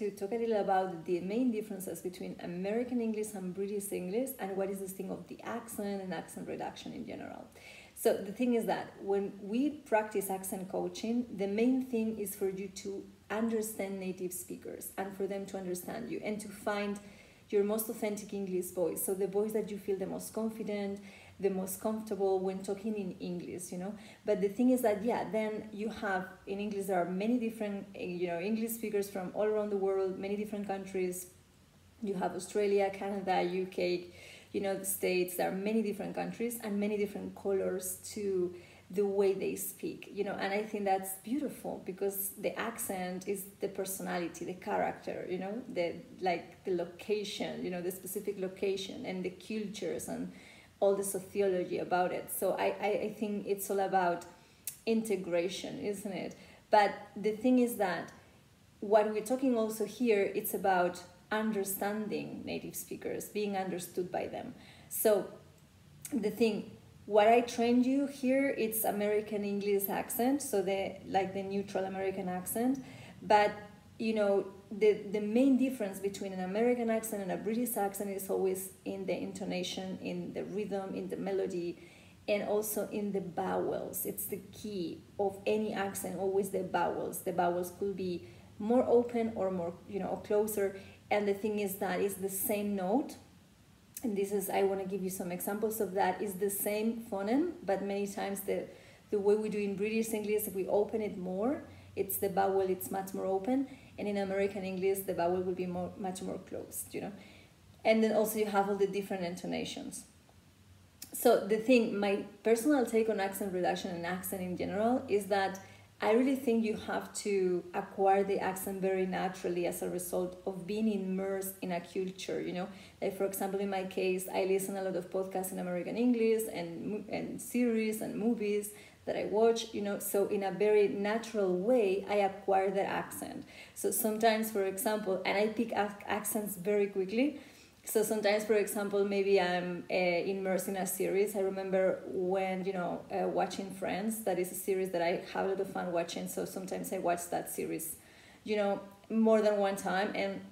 to talk a little about the main differences between American English and British English, and what is this thing of the accent and accent reduction in general. So the thing is that when we practice accent coaching, the main thing is for you to understand native speakers and for them to understand you and to find your most authentic English voice. So the voice that you feel the most confident, the most comfortable when talking in English, you know. But the thing is that, yeah, then you have, in English, there are many different, you know, English speakers from all around the world, many different countries. You have Australia, Canada, UK, you know, the States. There are many different countries and many different colors to the way they speak, you know, and I think that's beautiful because the accent is the personality, the character, you know, the location, you know, the specific location and the cultures and all the sociology about it. So I think it's all about integration, isn't it? But the thing is that what we're talking also here, it's about understanding native speakers, being understood by them. So the thing, what I trained you here, it's American English accent, so the neutral American accent. But you know, the main difference between an American accent and a British accent is always in the intonation, in the rhythm, in the melody, and also in the vowels. It's the key of any accent, always the vowels. The vowels could be more open or more, you know, or closer. And the thing is that it's the same note. And this is, I want to give you some examples of that. It's the same phoneme, but many times the way we do in British English, if we open it more, it's the vowel, it's much more open. And in American English, the vowel will be much more closed, you know. And then also you have all the different intonations. So the thing, my personal take on accent reduction and accent in general is that I really think you have to acquire the accent very naturally as a result of being immersed in a culture, you know. Like for example, in my case, I listen a lot of podcasts in American English and series and movies that I watch, you know, so in a very natural way, I acquire that accent. So sometimes, for example, and I pick accents very quickly. So sometimes, for example, maybe I'm immersed in a series. I remember when, you know, watching Friends, that is a series that I have a lot of fun watching. So sometimes I watch that series, you know, more than one time. And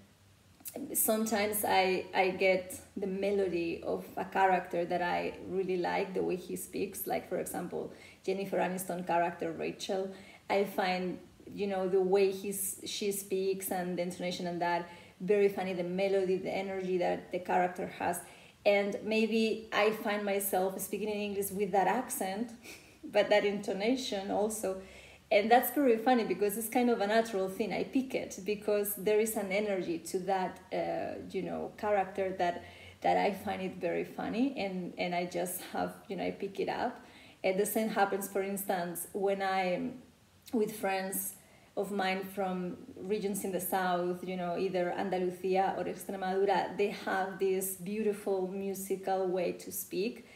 sometimes I get the melody of a character that I really like, the way he speaks. Like, for example, Jennifer Aniston character, Rachel. I find, you know, the way she speaks and the intonation and that, very funny, the melody, the energy that the character has. And maybe I find myself speaking in English with that accent, but that intonation also. And that's very funny because it's kind of a natural thing. I pick it because there is an energy to that, you know, character that I find it very funny. And I just have, you know, I pick it up. And the same happens, for instance, when I'm with friends of mine from regions in the south, you know, either Andalusia or Extremadura. They have this beautiful musical way to speak,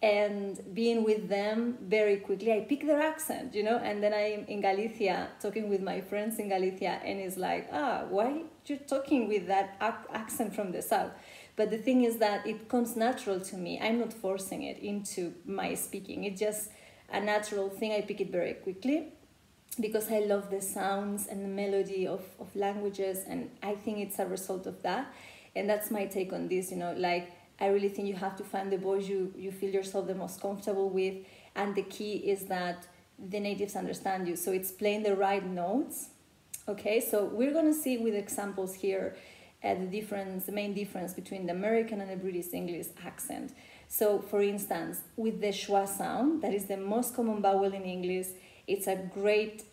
and being with them very quickly, I pick their accent, you know, and then I'm in Galicia talking with my friends in Galicia, and it's like, why you're talking with that accent from the south? But the thing is that it comes natural to me. I'm not forcing it into my speaking. It's just a natural thing. I pick it very quickly, because I love the sounds and the melody of languages, and I think it's a result of that. And that's my take on this, you know, like, I really think you have to find the voice you feel yourself the most comfortable with, and the key is that the natives understand you. So it's playing the right notes, okay? So we're gonna see with examples here the main difference between the American and the British English accent. So for instance, with the schwa sound, that is the most common vowel in English. It's a great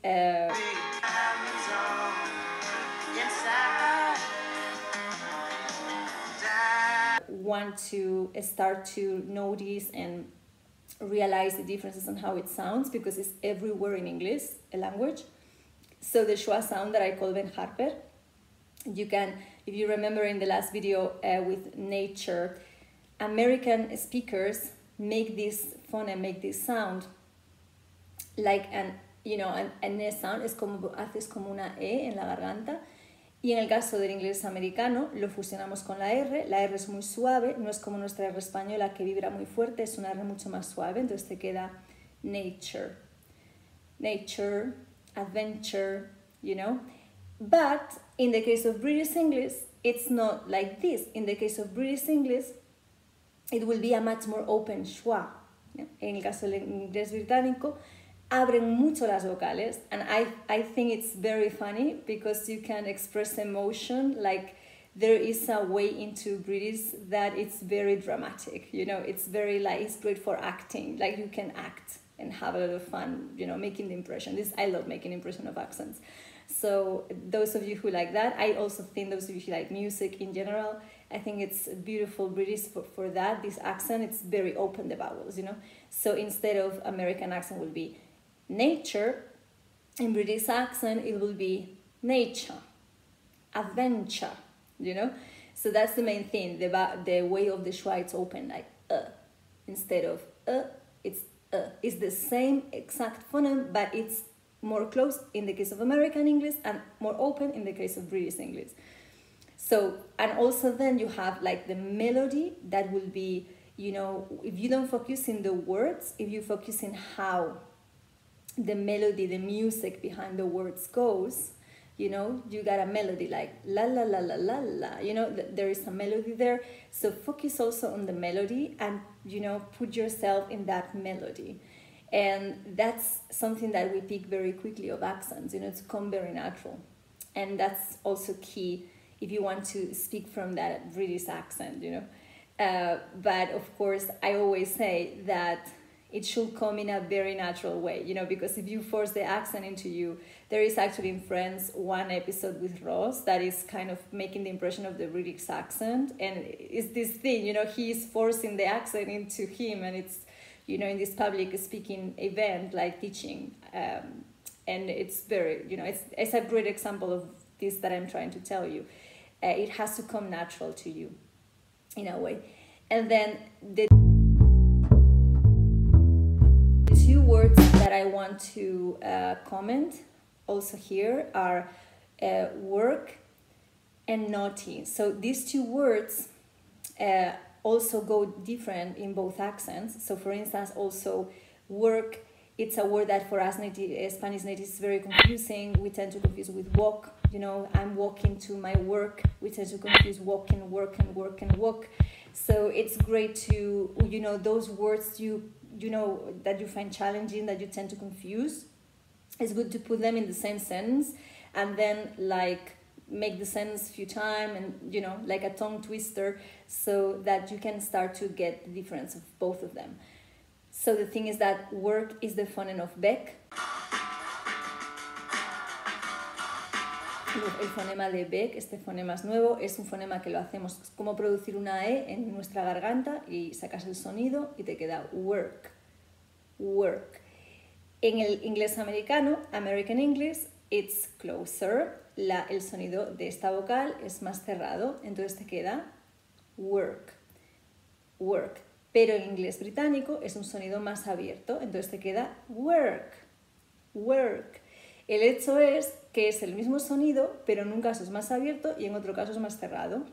one to start to notice and realize the differences on how it sounds, because it's everywhere in English, a language. So the schwa sound that I call Ben Harper, you can, if you remember in the last video with nature, American speakers make this phoneme, make this sound like an E sound, es como, haces como una E en la garganta. Y en el caso del inglés americano lo fusionamos con la R es muy suave, no es como nuestra R española que vibra muy fuerte, es una R mucho más suave, entonces te queda nature, adventure, you know. But in the case of British English, it's not like this. In the case of British English, it will be a much more open schwa. En el caso del inglés británico, abren mucho las vocales, and I think it's very funny because you can express emotion. Like, there is a way into British that it's very dramatic, you know, it's very like, it's great for acting, like you can act and have a lot of fun, you know, making the impression. I love making impression of accents. So those of you who like that, I also think those of you who like music in general, I think it's beautiful British for that. This accent, it's very open, the vowels, you know. So instead of American accent will be nature, in British accent it will be nature, adventure, you know. So that's the main thing. The way of the schwa, it's open, like instead of it's it's the same exact phoneme, but it's more close in the case of American English and more open in the case of British English. So, and also then you have like the melody that will be, you know, if you don't focus in the words, if you focus in how the melody, the music behind the words goes, you know, you got a melody like la la la la la la, you know, there is a melody there. So focus also on the melody and, you know, put yourself in that melody. And that's something that we pick very quickly of accents, you know, to come very natural. And that's also key if you want to speak from that British accent, you know. But of course, I always say that it should come in a very natural way, you know, because if you force the accent into you, there is actually in Friends one episode with Ross that is kind of making the impression of the British accent. And it's this thing, you know, he's forcing the accent into him, and it's, you know, in this public speaking event, like teaching. And it's very, you know, it's a great example of this that I'm trying to tell you. It has to come natural to you in a way. And then the two words that I want to comment also here are work and naughty. So these two words also go different in both accents. So for instance, also work, it's a word that for us Spanish natives is very confusing. We tend to confuse with walk, you know, I'm walking to my work. We tend to confuse walk and work and work and walk. So it's great to, you know, those words you know that you find challenging, that you tend to confuse, it's good to put them in the same sentence and then like make the sentence a few times and, you know, like a tongue twister, so that you can start to get the difference of both of them. So the thing is that work is the phoneme of Beck. El fonema de Beck, este fonema es nuevo, es un fonema que lo hacemos como producir una E en nuestra garganta y sacas el sonido y te queda work, work. En el inglés americano, American English, it's closer. El sonido de esta vocal es más cerrado, entonces te queda work, work. Pero en inglés británico es un sonido más abierto, entonces te queda work, work. El hecho es que es el mismo sonido, pero en un caso es más abierto y en otro caso es más cerrado.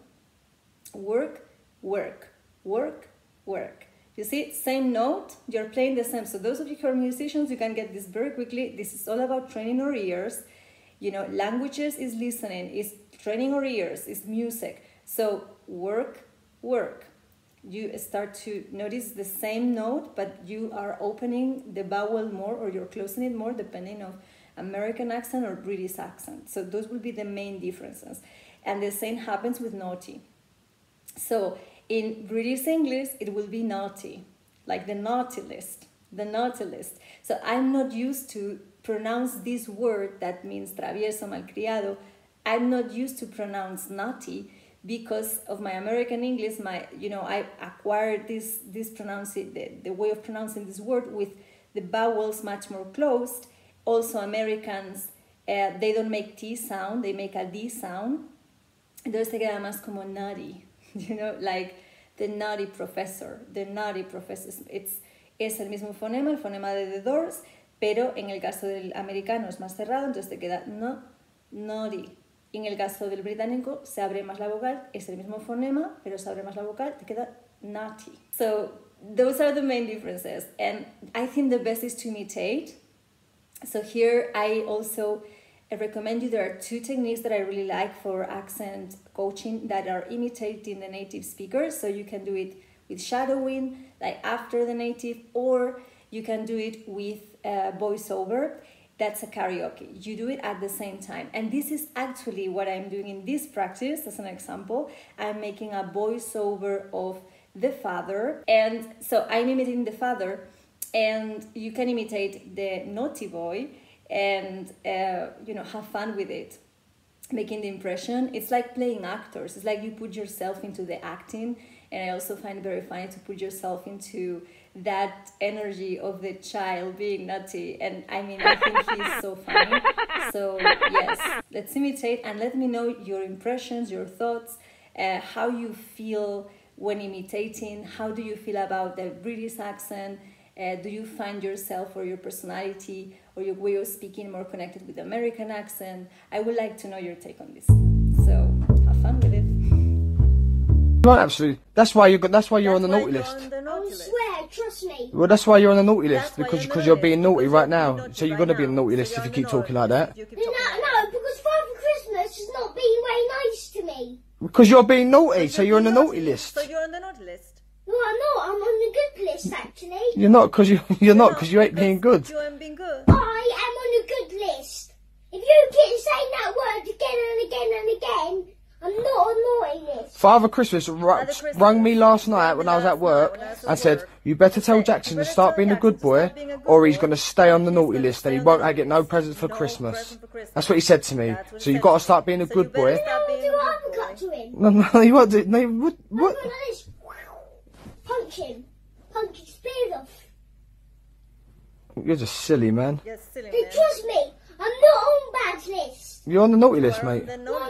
Work, work, work, work. You see, same note, you're playing the same. So those of you who are musicians, you can get this very quickly. This is all about training our ears. You know, languages is listening, is training our ears, is music. So work, work. You start to notice the same note, but you are opening the vowel more or you're closing it more depending on American accent or British accent. So those will be the main differences. And the same happens with naughty. So in British English, it will be naughty, like the naughty list, the naughty list. So I'm not used to pronounce this word that means travieso, malcriado. I'm not used to pronounce naughty because of my American English. I acquired this the way of pronouncing this word with the vowels much more closed. Also, Americans, they don't make T sound, they make a D sound. Entonces te queda más como naughty, you know, like the naughty professor, the naughty professor. Es el mismo fonema, el fonema de the doors, pero en el caso del americano es más cerrado, entonces te queda no, naughty. En el caso del británico se abre más la vocal, es el mismo fonema, pero se abre más la vocal, te queda naughty. So those are the main differences, and I think the best is to imitate. So here I also I recommend you, there are two techniques that I really like for accent coaching that are imitating the native speaker. So you can do it with shadowing, like after the native, or you can do it with voiceover. That's a karaoke. You do it at the same time. And this is actually what I'm doing in this practice. As an example, I'm making a voiceover of the father. And so I'm imitating the father, and you can imitate the naughty boy and, have fun with it, making the impression. It's like playing actors. It's like you put yourself into the acting. And I also find it very funny to put yourself into that energy of the child being naughty. And I mean, I think he's so funny. So yes, let's imitate, and let me know your impressions, your thoughts, how you feel when imitating. How do you feel about the British accent? Do you find yourself or your personality or your way of speaking more connected with the American accent? I would like to know your take on this. So have fun with it. Right, absolutely. That's why you're on the naughty list. I swear, trust me. Well, that's why you're on the naughty list, because you're being naughty right now. So you're going to be on the naughty list if you keep talking like that. No, because Father Christmas has not been very nice to me. Because you're being naughty, so you're on the naughty list. So you're on the naughty list. No, I'm not. I'm on the good list, actually. You're not, because you ain't being good. You ain't being good. I am on the good list. If you keep saying that word again and again and again, I'm not on naughty list. Father Christmas rang me last night when I was at work and said, you better tell Jackson to start being a good boy, or he's going to stay on the naughty list and he won't get no presents for Christmas. That's what he said to me. So you've got to start being a good boy. I'll do an uppercut to him. No, you won't do. No, what? I'm like this. Punch him. Punch his beard off. You're just silly, man. Yes, silly Hey, man. trust me, I'm not on bad list. You're on the naughty list, mate. The No, naughty